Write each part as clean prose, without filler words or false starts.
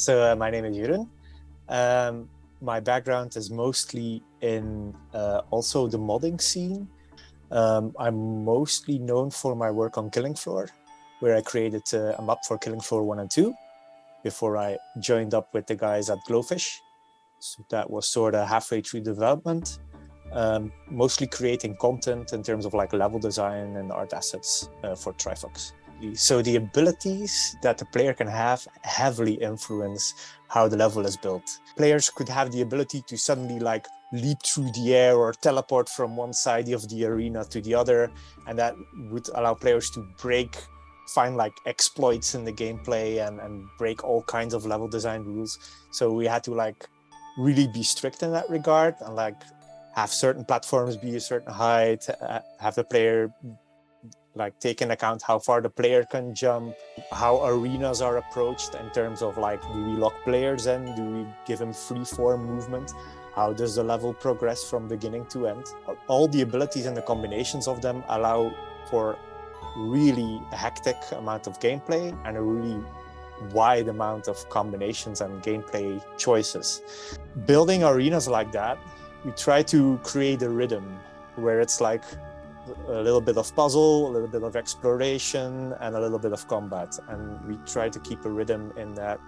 My name is Jeroen. My background is mostly in also the modding scene. I'm mostly known for my work on Killing Floor, where I created a map for Killing Floor 1 and 2 before I joined up with the guys at Glowfish. So that was sort of halfway through development, mostly creating content in terms of like level design and art assets for Trifox. So the abilities that the player can have heavily influence how the level is built. Players could have the ability to suddenly like leap through the air or teleport from one side of the arena to the other, and that would allow players to find like exploits in the gameplay and break all kinds of level design rules. So we had to like really be strict in that regard and like have certain platforms be a certain height, have the player like take into account how far the player can jump, how arenas are approached in terms of like, do we lock players in? Do we give them free form movement? How does the level progress from beginning to end? All the abilities and the combinations of them allow for really a hectic amount of gameplay and a really wide amount of combinations and gameplay choices. Building arenas like that, we try to create a rhythm where it's like a little bit of puzzle, a little bit of exploration, and a little bit of combat. And we try to keep a rhythm in that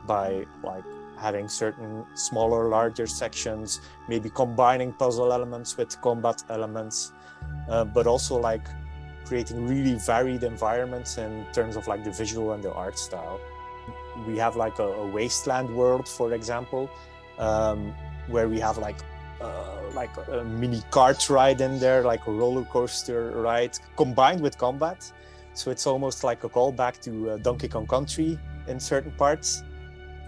by like having certain smaller, larger sections, maybe combining puzzle elements with combat elements, but also like creating really varied environments in terms of like the visual and the art style. We have like a wasteland world, for example, where we have like a mini kart ride in there, like a roller coaster ride combined with combat. So it's almost like a callback to Donkey Kong Country in certain parts.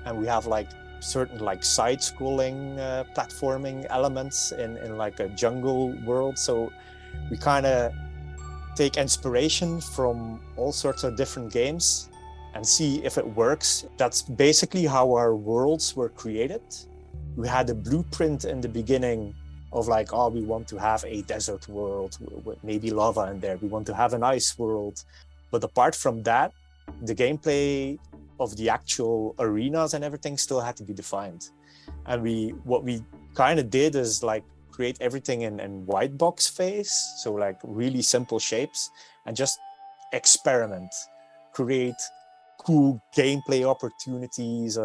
And we have like certain like side-scrolling platforming elements in like a jungle world. So we kind of take inspiration from all sorts of different games and see if it works. That's basically how our worlds were created. We had a blueprint in the beginning of like, oh, we want to have a desert world with maybe lava in there. We want to have an ice world. But apart from that, the gameplay of the actual arenas and everything still had to be defined. And what we kind of did is like create everything in white box phase. So like really simple shapes and just experiment, create cool gameplay opportunities.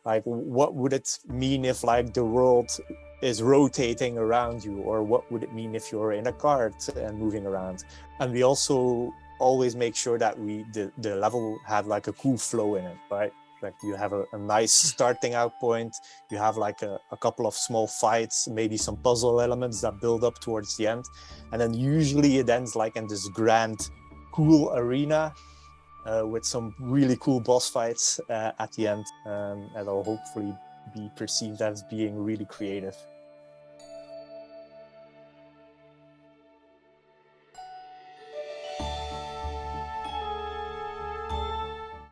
Like what would it mean if like the world is rotating around you, or what would it mean if you're in a cart and moving around? And we also always make sure that the level had like a cool flow in it, right? Like you have a nice starting out point, you have like a couple of small fights, maybe some puzzle elements that build up towards the end, and then usually it ends like in this grand cool arena with some really cool boss fights at the end, that'll hopefully be perceived as being really creative.